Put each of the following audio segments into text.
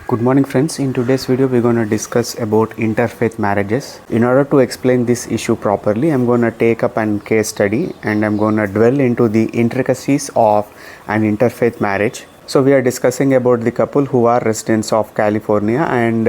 Good morning friends. In today's video we're going to discuss about interfaith marriages. In order to explain this issue properly, I'm going to take up an case study and I'm going to dwell into the intricacies of an interfaith marriage. So we are discussing about the couple who are residents of California, and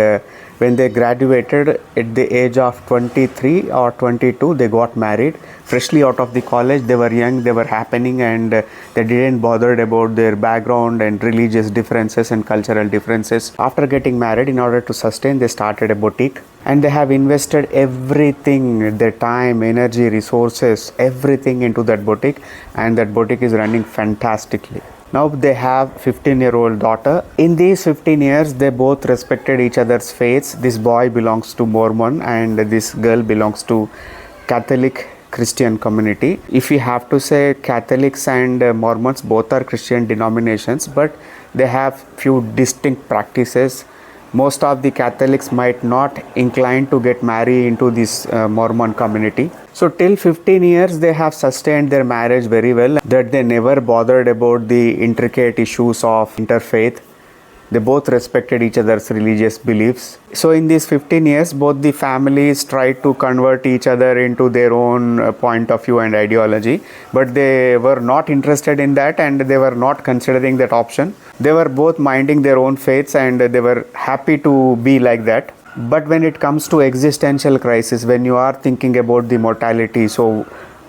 when they graduated at the age of 23 or 22, they got married. Freshly out of the college, they were young, they were happening, and they didn't bother about their background and religious differences and cultural differences. After getting married, in order to sustain, they started a boutique, and they have invested everything, their time, energy, resources, everything into that boutique, and that boutique is running fantastically. Now they have 15-year-old daughter. In these 15 years, they both respected each other's faiths. This boy belongs to Mormon and this girl belongs to Catholic Christian community. If we have to say, Catholics and Mormons both are Christian denominations, but they have few distinct practices. Most of the Catholics might not incline to get married into this Mormon community. So till 15 years they have sustained their marriage very well, that they never bothered about the intricate issues of interfaith. They both respected each other's religious beliefs. So in these 15 years, both the families tried to convert each other into their own point of view and ideology, but they were not interested in that and they were not considering that option. They were both minding their own faiths and they were happy to be like that. But when it comes to existential crisis, when you are thinking about the mortality, so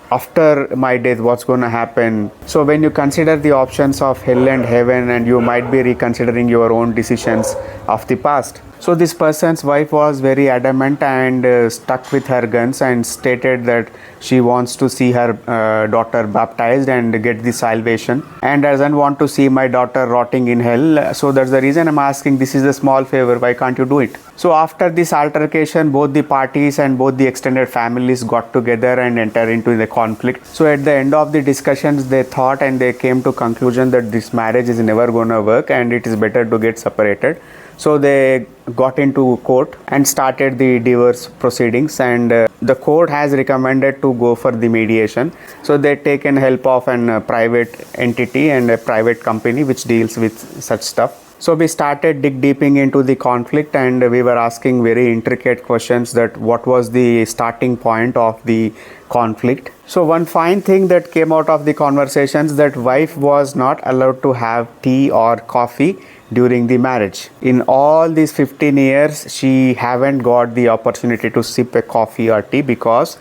after my death, what's going to happen? So when you consider the options of hell and heaven, and you might be reconsidering your own decisions of the past. So this person's wife was very adamant and stuck with her guns and stated that she wants to see her daughter baptized and get the salvation, and doesn't want to see my daughter rotting in hell. So that's the reason I'm asking, this is a small favor, why can't you do it? So after this altercation, both the parties and both the extended families got together and entered into the conflict. So at the end of the discussions, they thought and they came to conclusion that this marriage is never going to work and it is better to get separated. So they got into court and started the divorce proceedings, and the court has recommended to go for the mediation. So they taken help of an private entity and a private company which deals with such stuff. So we started dig deeping into the conflict, and we were asking very intricate questions, that what was the starting point of the conflict. So one fine thing that came out of the conversations, that wife was not allowed to have tea or coffee during the marriage. In all these 15 years, she haven't got the opportunity to sip a coffee or tea, because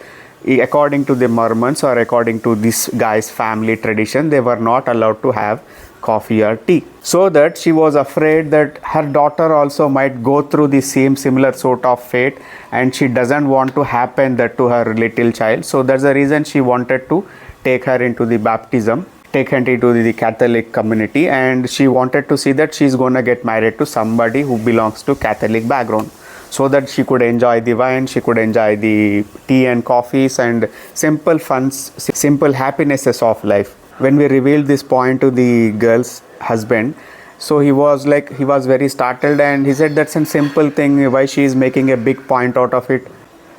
according to the Mormons, or according to this guy's family tradition, they were not allowed to have coffee or tea. So that she was afraid that her daughter also might go through the same similar sort of fate, and she doesn't want to happen that to her little child. So that's the reason she wanted to take her into the baptism, take her into the Catholic community, and she wanted to see that she's going to get married to somebody who belongs to Catholic background, so that she could enjoy the wine, she could enjoy the tea and coffees and simple funs, simple happinesses of life. When we revealed this point to the girl's husband, so he was very startled, and he said that's a simple thing, why she is making a big point out of it.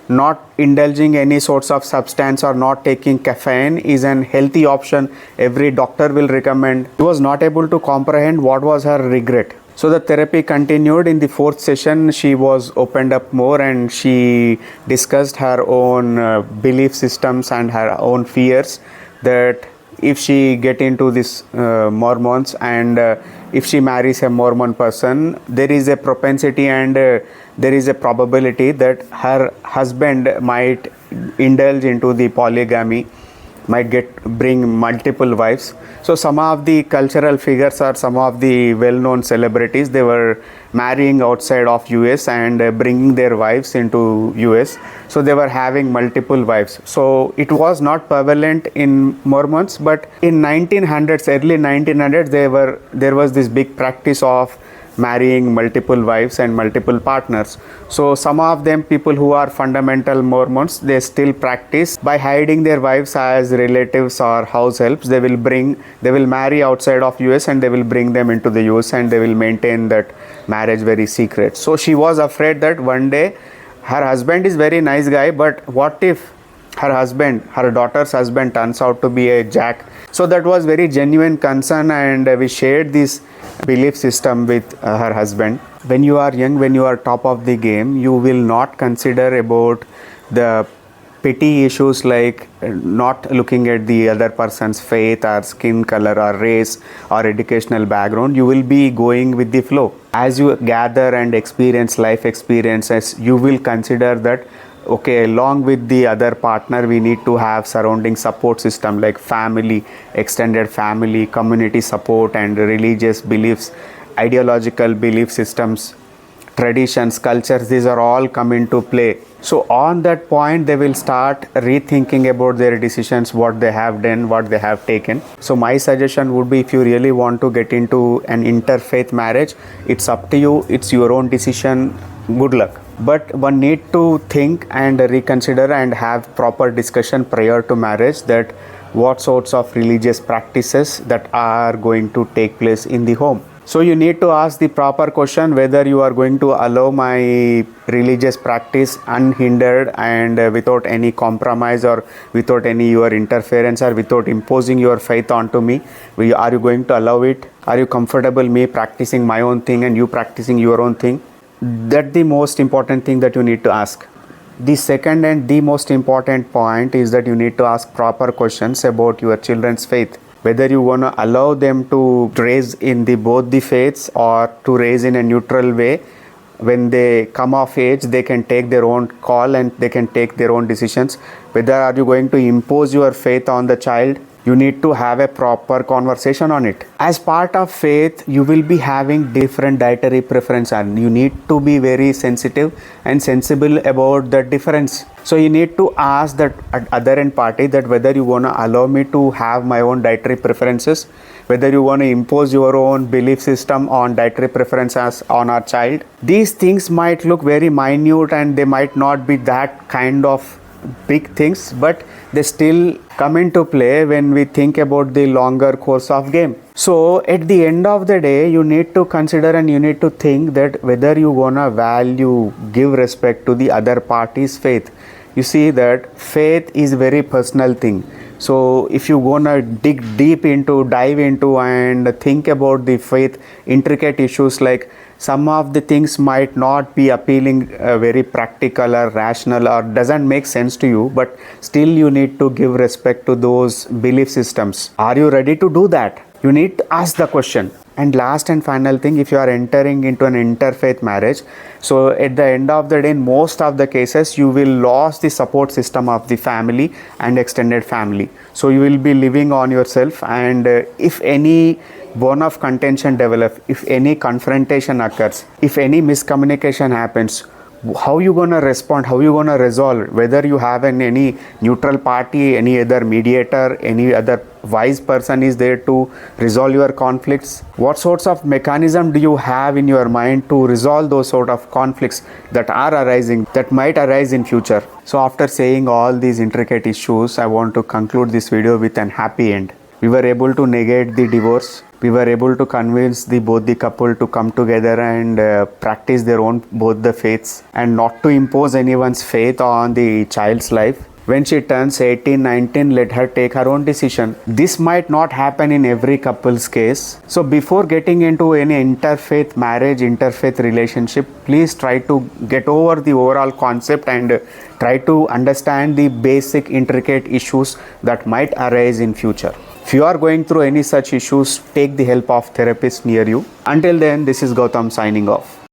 Not indulging any sorts of substance or not taking caffeine is an healthy option, every doctor will recommend. He was not able to comprehend what was her regret. So the therapy continued. In the fourth session, she was opened up more and she discussed her own belief systems and her own fears, that if she get into this Mormons and if she marries a Mormon person, there is a propensity and there is a probability that her husband might indulge into the polygamy, might bring multiple wives. So some of the cultural figures or some of the well-known celebrities, they were marrying outside of US and bringing their wives into US. So they were having multiple wives. So it was not prevalent in Mormons, but in 1900s, early 1900s, there was this big practice of marrying multiple wives and multiple partners. So some of them, people who are fundamental Mormons, they still practice by hiding their wives as relatives or house helps. They will marry outside of US and they will bring them into the US and they will maintain that marriage very secret. So she was afraid that one day her husband is very nice guy, but what if her daughter's husband turns out to be a jack? So that was very genuine concern, and we shared this belief system with her husband. When you are young, when you are top of the game, you will not consider about the petty issues like not looking at the other person's faith or skin color or race or educational background. You will be going with the flow. As you gather and experience life experiences, you will consider that okay, along with the other partner, we need to have surrounding support system like family, extended family, community support, and religious beliefs, ideological belief systems, traditions, cultures. These are all come into play. So on that point, they will start rethinking about their decisions, what they have done, what they have taken. So my suggestion would be, if you really want to get into an interfaith marriage, it's up to you, it's your own decision, good luck. But one need to think and reconsider and have proper discussion prior to marriage, that what sorts of religious practices that are going to take place in the home. So you need to ask the proper question whether you are going to allow my religious practice unhindered and without any compromise or without any your interference or without imposing your faith onto me. Are you going to allow it? Are you comfortable me practicing my own thing and you practicing your own thing? That's the most important thing that you need to ask. The second and the most important point is that you need to ask proper questions about your children's faith. Whether you want to allow them to raise in the both the faiths or to raise in a neutral way. When they come of age, they can take their own call and they can take their own decisions. Whether are you going to impose your faith on the child, you need to have a proper conversation on it. As part of faith, you will be having different dietary preference and you need to be very sensitive and sensible about the difference. So you need to ask that other end party that whether you want to allow me to have my own dietary preferences, whether you want to impose your own belief system on dietary preferences on our child. These things might look very minute and they might not be that kind of big things, but they still come into play when we think about the longer course of game. So at the end of the day, you need to consider and you need to think that whether you wanna value, give respect to the other party's faith. You see that faith is very personal thing. So if you wanna dive into and think about the faith intricate issues, like some of the things might not be appealing, very practical or rational or doesn't make sense to you, but still you need to give respect to those belief systems. Are you ready to do that? You need to ask the question. And last and final thing, if you are entering into an interfaith marriage, so at the end of the day, in most of the cases, you will lose the support system of the family and extended family. So you will be living on yourself, and if any bone of contention develops, if any confrontation occurs, if any miscommunication happens, how you gonna respond, how you gonna resolve, whether you have any neutral party, any other mediator, any other wise person is there to resolve your conflicts. What sorts of mechanism do you have in your mind to resolve those sort of conflicts that are arising, that might arise in future? So after saying all these intricate issues, I want to conclude this video with an happy end. We were able to negate the divorce. We were able to convince both the couple to come together and practice their own, both the faiths, and not to impose anyone's faith on the child's life. When she turns 18, 19, let her take her own decision. This might not happen in every couple's case. So before getting into any interfaith marriage, interfaith relationship, please try to get over the overall concept and try to understand the basic intricate issues that might arise in future. If you are going through any such issues, take the help of therapists near you. Until then, this is Gautam signing off.